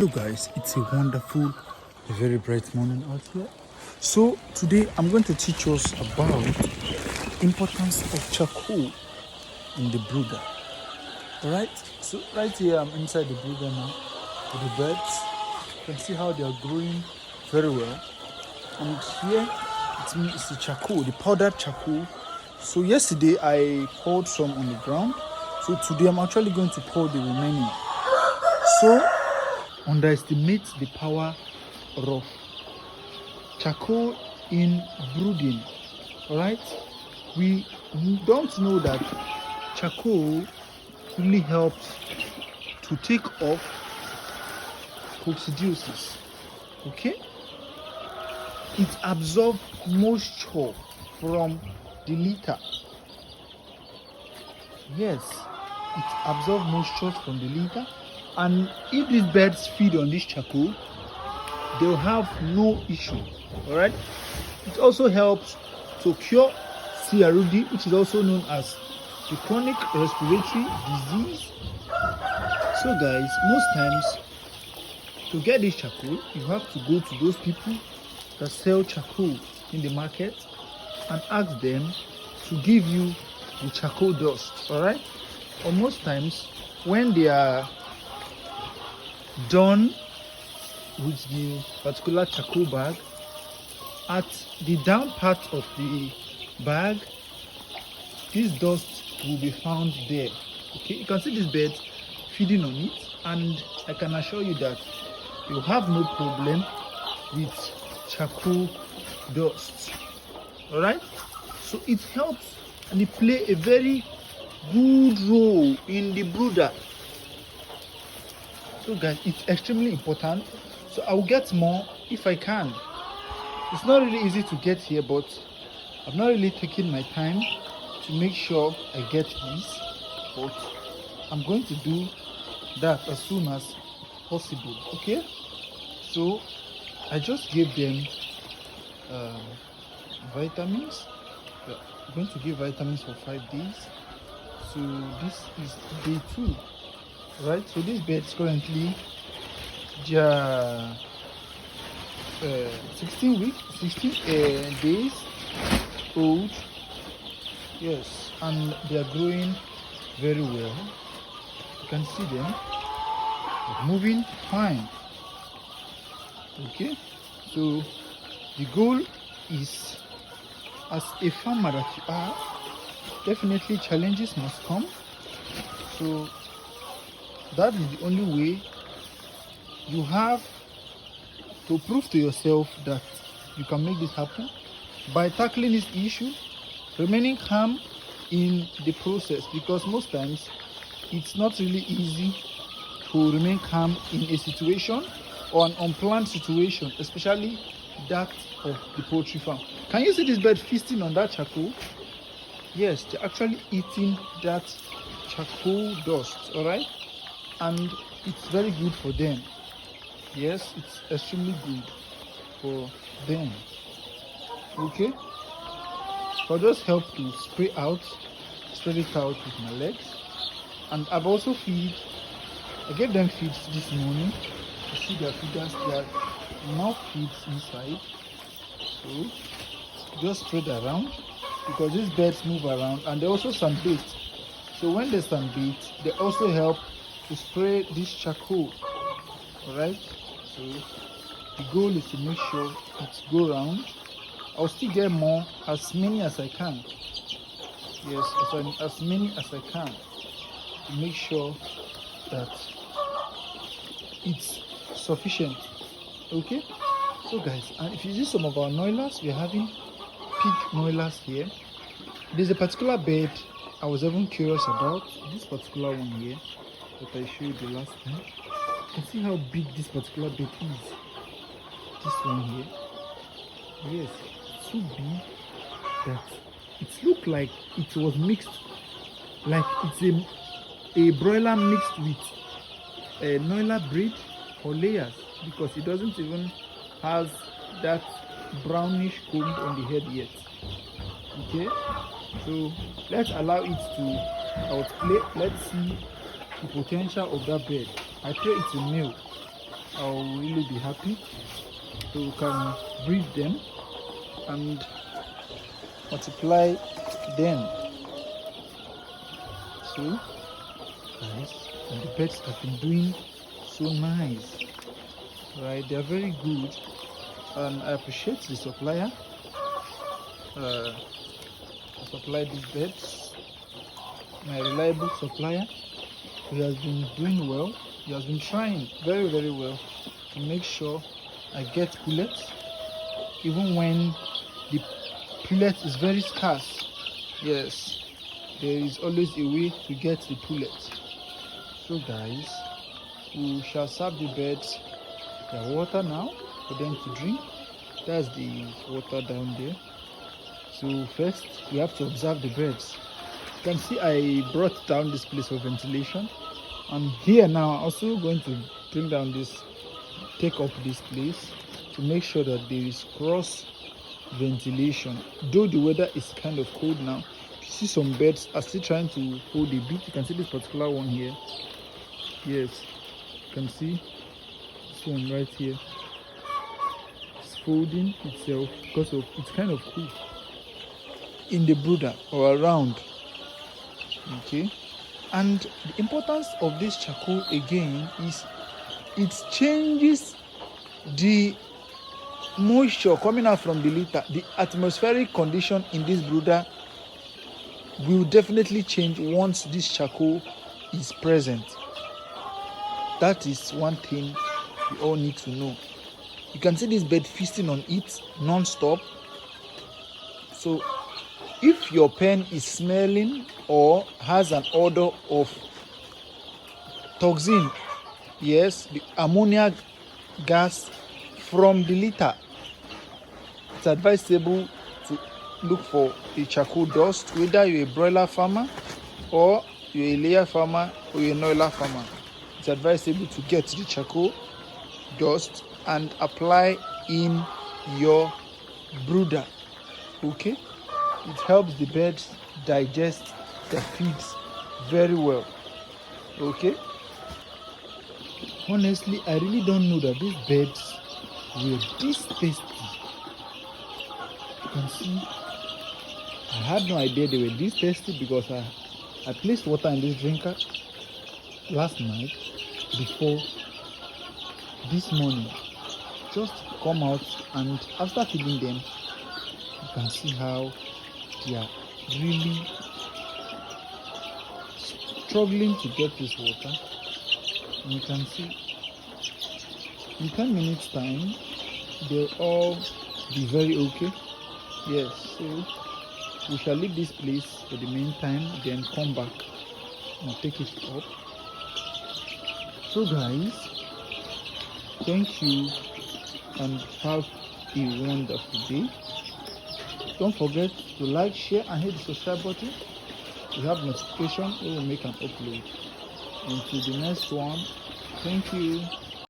Hello guys, it's a wonderful, a very bright morning out here. So today I'm going to teach us about importance of charcoal in the brooder. Alright, so right here I'm inside the brooder now with the birds. You can see how they are growing very well. And here it's the charcoal, the powdered charcoal. So yesterday I poured some on the ground. So today I'm actually going to pour the remaining. So underestimate the power of charcoal in brooding. Alright, we don't know that charcoal really helps to take off coccidiosis. Okay, it absorbs moisture from the litter. Yes, it absorbs moisture from the litter. And if these birds feed on this charcoal, they'll have no issue. Alright. It also helps to cure CRD, which is also known as the chronic respiratory disease. So guys, most times to get this charcoal, you have to go to those people that sell charcoal in the market and ask them to give you the charcoal dust. Alright. Or most times when they are done with the particular charcoal bag, at the down part of the bag, this dust will be found there. Okay, you can see this bird feeding on it, and I can assure you that you have no problem with charcoal dust. All right, so it helps and it plays a very good role in the brooder. So guys, it's extremely important. So I will get more if I can. It's not really easy to get here, but I've not really taken my time to make sure I get this, but I'm going to do that as soon as possible. Okay, so I just gave them vitamins. I'm going to give vitamins for 5 days. So this is day 2. Right, so this bed is currently 16 days old. Yes, and they are growing very well. You can see them. They're moving fine. Okay, so the goal is, as a farmer that you are, definitely challenges must come. So that is the only way you have to prove to yourself that you can make this happen, by tackling this issue, remaining calm in the process, because most times it's not really easy to remain calm in a situation or an unplanned situation, especially that of the poultry farm. Can you see this bird feasting on that charcoal? Yes, they're actually eating that charcoal dust. All right, and it's very good for them. Yes, it's extremely good for them. Okay, so I just help to spread it out with my legs. And I've also I gave them feeds this morning. You see their feeders, there are enough feeds inside. So just spread around, because these birds move around and they also sunbait. So when they sunbait, they also help to spray this charcoal. Alright, so the goal is to make sure it go round. I'll still get more, as many as I can. Yes, as many as I can, to make sure that it's sufficient. Okay, so guys, and if you see some of our Noilers, we're having pig Noilers here. There's a particular bird I was even curious about, this particular one here that I showed you last time. You can see how big this particular bed is. This one here. Yes, it's so big that it looks like it was mixed, like it's a broiler mixed with a Noiler breed or layers, because it doesn't even have that brownish comb on the head yet. Okay, so let's allow it to outplay. Let's see the potential of that bird. I pray it's a male. I'll really be happy. So we can breed them and multiply them. So guys, and the birds have been doing so nice, right? They are very good, and I appreciate the supplier who supplied these birds, my reliable supplier. He has been doing well. He has been trying very, very well to make sure I get pullets, even when the pullet is very scarce. Yes, there is always a way to get the pullet. So guys, we shall serve the birds their water now for them to drink. That's the water down there. So first we have to observe the birds. You can see I brought down this place for ventilation, and here now I'm also going to bring down this, take up this place to make sure that there is cross ventilation. Though the weather is kind of cold now, you see some birds are still trying to hold a bit. You can see this particular one here. Yes, you can see this one right here. It's folding itself because of it's kind of cool in the brooder or around. Okay, and the importance of this charcoal again is it changes the moisture coming out from the litter. The atmospheric condition in this brooder will definitely change once this charcoal is present. That is one thing we all need to know. You can see this bird feasting on it non-stop. So if your pen is smelling or has an odor of toxin, yes, the ammonia gas from the litter, it's advisable to look for a charcoal dust, whether you're a broiler farmer or you're a layer farmer or you're a Noilers farmer. It's advisable to get the charcoal dust and apply in your brooder. Okay, it helps the birds digest their feeds very well. Okay, honestly, I really don't know that these birds were this tasty. You can see I had no idea they were this tasty because I placed water in this drinker last night before this morning. Just come out, and after feeding them, you can see how they are really struggling to get this water. And you can see in 10 minutes time they'll all be very okay. Yes, so we shall leave this place for the meantime, then come back and take it up. So guys, thank you and have a wonderful day. Don't forget to like, share and hit the subscribe button to have notification when we make an upload. Until the next one, thank you.